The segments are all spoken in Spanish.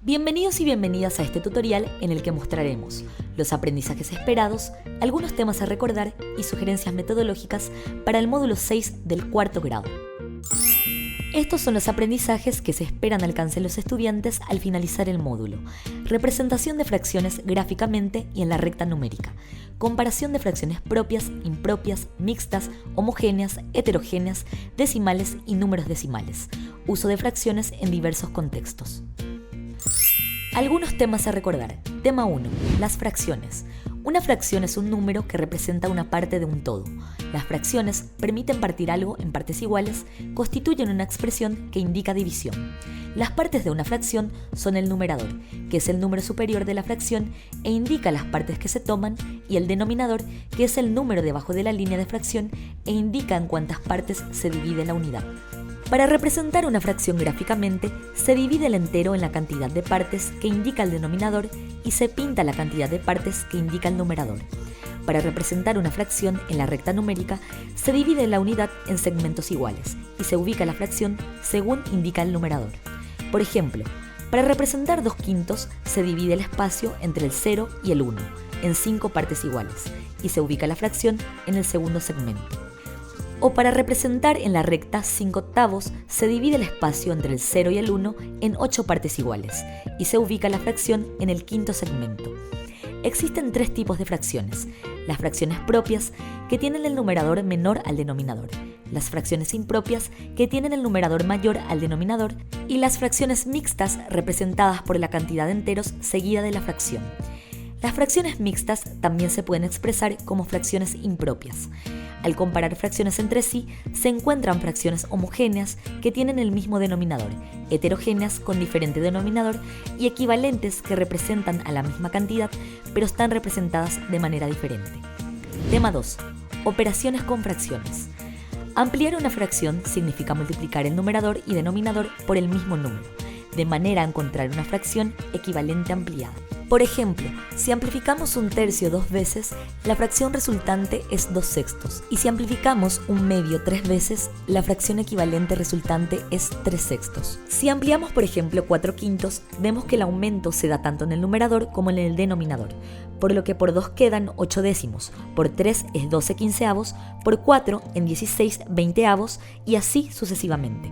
Bienvenidos y bienvenidas a este tutorial en el que mostraremos los aprendizajes esperados, algunos temas a recordar y sugerencias metodológicas para el módulo 6 del cuarto grado. Estos son los aprendizajes que se esperan alcancen los estudiantes al finalizar el módulo: representación de fracciones gráficamente y en la recta numérica, comparación de fracciones propias, impropias, mixtas, homogéneas, heterogéneas, decimales y números decimales, uso de fracciones en diversos contextos. Algunos temas a recordar. Tema 1. Las fracciones. Una fracción es un número que representa una parte de un todo. Las fracciones permiten partir algo en partes iguales, constituyen una expresión que indica división. Las partes de una fracción son el numerador, que es el número superior de la fracción e indica las partes que se toman, y el denominador, que es el número debajo de la línea de fracción e indica en cuántas partes se divide la unidad. Para representar una fracción gráficamente, se divide el entero en la cantidad de partes que indica el denominador y se pinta la cantidad de partes que indica el numerador. Para representar una fracción en la recta numérica, se divide la unidad en segmentos iguales y se ubica la fracción según indica el numerador. Por ejemplo, para representar 2/5 se divide el espacio entre el 0 y el 1 en 5 partes iguales y se ubica la fracción en el segundo segmento. O para representar en la recta 5/8 se divide el espacio entre el 0 y el 1 en 8 partes iguales y se ubica la fracción en el quinto segmento. Existen 3 tipos de fracciones: las fracciones propias, que tienen el numerador menor al denominador, las fracciones impropias, que tienen el numerador mayor al denominador, y las fracciones mixtas, representadas por la cantidad de enteros seguida de la fracción. Las fracciones mixtas también se pueden expresar como fracciones impropias. Al comparar fracciones entre sí, se encuentran fracciones homogéneas que tienen el mismo denominador, heterogéneas con diferente denominador y equivalentes que representan a la misma cantidad, pero están representadas de manera diferente. Tema 2. Operaciones con fracciones. Ampliar una fracción significa multiplicar el numerador y denominador por el mismo número, de manera a encontrar una fracción equivalente ampliada. Por ejemplo, si amplificamos 1/3 2 veces, la fracción resultante es 2/6, y si amplificamos 1/2 3 veces, la fracción equivalente resultante es 3/6. Si ampliamos, por ejemplo, 4/5, vemos que el aumento se da tanto en el numerador como en el denominador, por lo que por 2 quedan 8 décimos, por 3 es 12 quinceavos, por 4 en 16 veinteavos y así sucesivamente.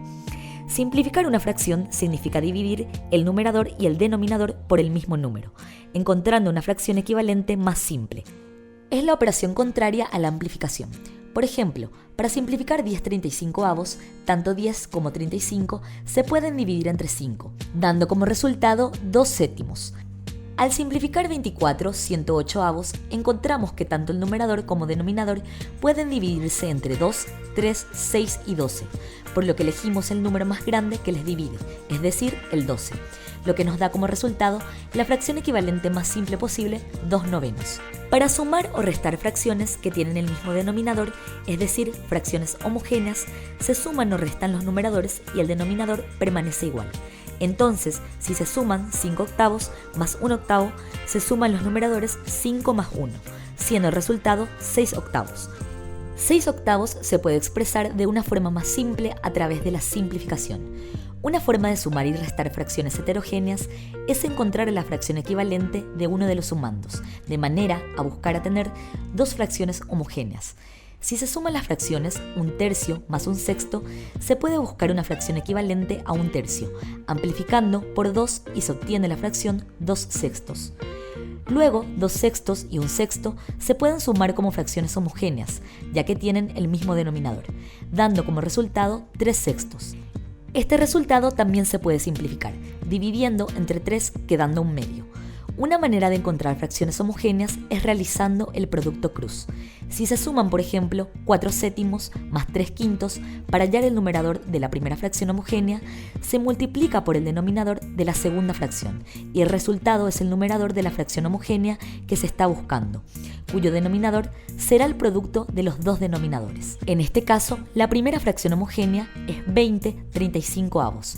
Simplificar una fracción significa dividir el numerador y el denominador por el mismo número, encontrando una fracción equivalente más simple. Es la operación contraria a la amplificación. Por ejemplo, para simplificar 10/35avos, tanto 10 como 35 se pueden dividir entre 5, dando como resultado 2/7. Al simplificar 24 108avos, encontramos que tanto el numerador como denominador pueden dividirse entre 2, 3, 6 y 12, por lo que elegimos el número más grande que les divide, es decir, el 12, lo que nos da como resultado la fracción equivalente más simple posible, 2/9. Para sumar o restar fracciones que tienen el mismo denominador, es decir, fracciones homogéneas, se suman o restan los numeradores y el denominador permanece igual. Entonces, si se suman 5/8 más 1/8, se suman los numeradores 5 más 1, siendo el resultado 6/8. 6/8 se puede expresar de una forma más simple a través de la simplificación. Una forma de sumar y restar fracciones heterogéneas es encontrar la fracción equivalente de uno de los sumandos, de manera a buscar a tener 2 fracciones homogéneas. Si se suman las fracciones 1/3 más 1/6, se puede buscar una fracción equivalente a 1/3, amplificando por 2 y se obtiene la fracción 2/6. Luego, 2/6 y 1/6 se pueden sumar como fracciones homogéneas, ya que tienen el mismo denominador, dando como resultado 3/6. Este resultado también se puede simplificar, dividiendo entre 3 quedando 1/2. Una manera de encontrar fracciones homogéneas es realizando el producto cruz. Si se suman, por ejemplo, 4/7 más 3/5 para hallar el numerador de la primera fracción homogénea, se multiplica por el denominador de la segunda fracción y el resultado es el numerador de la fracción homogénea que se está buscando, cuyo denominador será el producto de los dos denominadores. En este caso, la primera fracción homogénea es 20/35avos.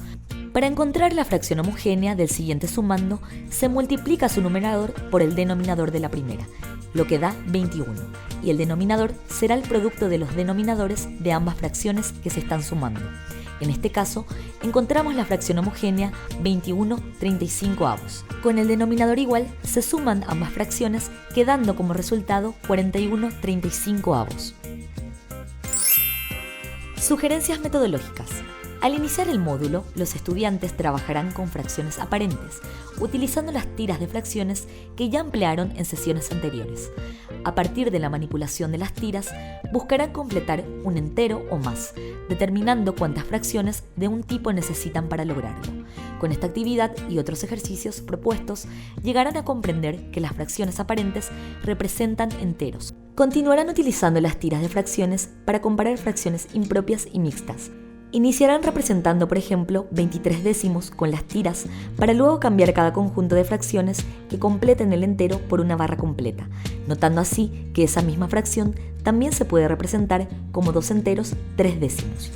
Para encontrar la fracción homogénea del siguiente sumando, se multiplica su numerador por el denominador de la primera, lo que da 21, y el denominador será el producto de los denominadores de ambas fracciones que se están sumando. En este caso, encontramos la fracción homogénea 21/35. Con el denominador igual, se suman ambas fracciones, quedando como resultado 41/35. Sugerencias metodológicas. Al iniciar el módulo, los estudiantes trabajarán con fracciones aparentes, utilizando las tiras de fracciones que ya emplearon en sesiones anteriores. A partir de la manipulación de las tiras, buscarán completar un entero o más, determinando cuántas fracciones de un tipo necesitan para lograrlo. Con esta actividad y otros ejercicios propuestos, llegarán a comprender que las fracciones aparentes representan enteros. Continuarán utilizando las tiras de fracciones para comparar fracciones impropias y mixtas. Iniciarán representando, por ejemplo, 23 décimos con las tiras para luego cambiar cada conjunto de fracciones que completen el entero por una barra completa, notando así que esa misma fracción también se puede representar como 2 enteros 3 décimos.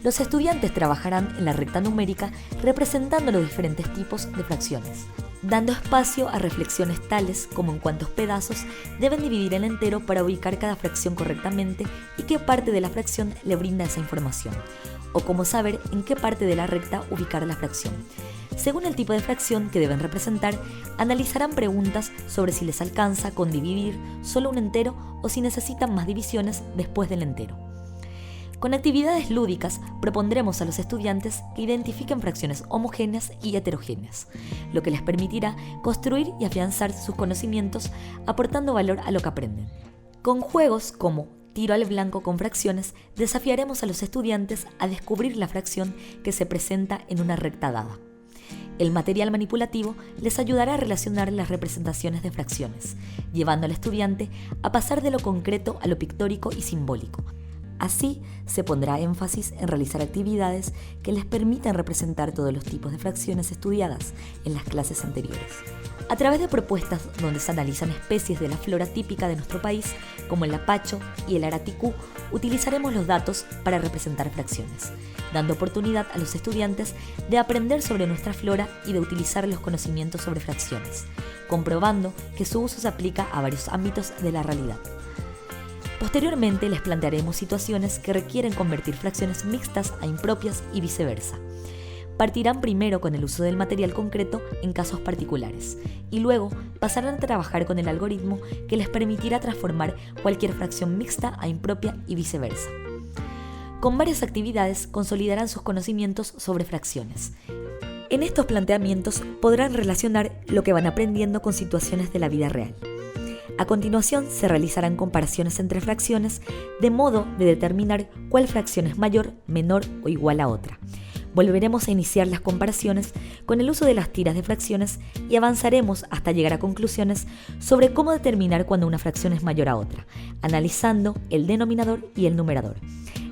Los estudiantes trabajarán en la recta numérica representando los diferentes tipos de fracciones, dando espacio a reflexiones tales como en cuántos pedazos deben dividir el entero para ubicar cada fracción correctamente y qué parte de la fracción le brinda esa información, o cómo saber en qué parte de la recta ubicar la fracción. Según el tipo de fracción que deben representar, analizarán preguntas sobre si les alcanza con dividir solo un entero o si necesitan más divisiones después del entero. Con actividades lúdicas propondremos a los estudiantes que identifiquen fracciones homogéneas y heterogéneas, lo que les permitirá construir y afianzar sus conocimientos, aportando valor a lo que aprenden. Con juegos como tiro al blanco con fracciones, desafiaremos a los estudiantes a descubrir la fracción que se presenta en una recta dada. El material manipulativo les ayudará a relacionar las representaciones de fracciones, llevando al estudiante a pasar de lo concreto a lo pictórico y simbólico. Así, se pondrá énfasis en realizar actividades que les permitan representar todos los tipos de fracciones estudiadas en las clases anteriores. A través de propuestas donde se analizan especies de la flora típica de nuestro país, como el lapacho y el araticú, utilizaremos los datos para representar fracciones, dando oportunidad a los estudiantes de aprender sobre nuestra flora y de utilizar los conocimientos sobre fracciones, comprobando que su uso se aplica a varios ámbitos de la realidad. Posteriormente les plantearemos situaciones que requieren convertir fracciones mixtas a impropias y viceversa. Partirán primero con el uso del material concreto en casos particulares y luego pasarán a trabajar con el algoritmo que les permitirá transformar cualquier fracción mixta a impropia y viceversa. Con varias actividades consolidarán sus conocimientos sobre fracciones. En estos planteamientos podrán relacionar lo que van aprendiendo con situaciones de la vida real. A continuación se realizarán comparaciones entre fracciones de modo de determinar cuál fracción es mayor, menor o igual a otra. Volveremos a iniciar las comparaciones con el uso de las tiras de fracciones y avanzaremos hasta llegar a conclusiones sobre cómo determinar cuando una fracción es mayor a otra, analizando el denominador y el numerador.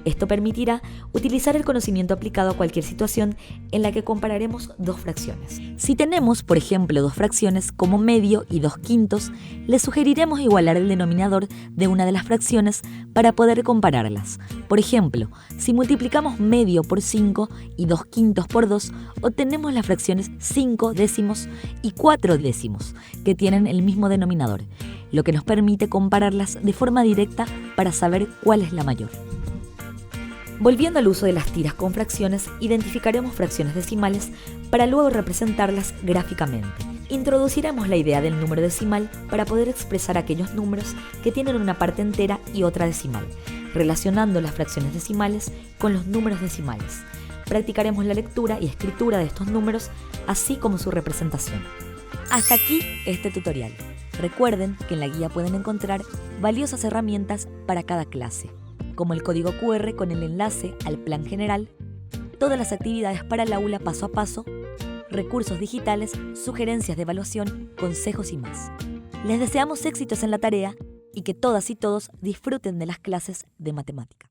Esto permitirá utilizar el conocimiento aplicado a cualquier situación en la que compararemos dos fracciones. Si tenemos, por ejemplo, dos fracciones como medio y 2/5, les sugeriremos igualar el denominador de una de las fracciones para poder compararlas. Por ejemplo, si multiplicamos medio por 5 y 2/5 por 2, obtenemos las fracciones 5 décimos y 4 décimos, que tienen el mismo denominador, lo que nos permite compararlas de forma directa para saber cuál es la mayor. Volviendo al uso de las tiras con fracciones, identificaremos fracciones decimales para luego representarlas gráficamente. Introduciremos la idea del número decimal para poder expresar aquellos números que tienen una parte entera y otra decimal, relacionando las fracciones decimales con los números decimales. Practicaremos la lectura y escritura de estos números, así como su representación. Hasta aquí este tutorial. Recuerden que en la guía pueden encontrar valiosas herramientas para cada clase, como el código QR con el enlace al plan general, todas las actividades para el aula paso a paso, recursos digitales, sugerencias de evaluación, consejos y más. Les deseamos éxitos en la tarea y que todas y todos disfruten de las clases de matemática.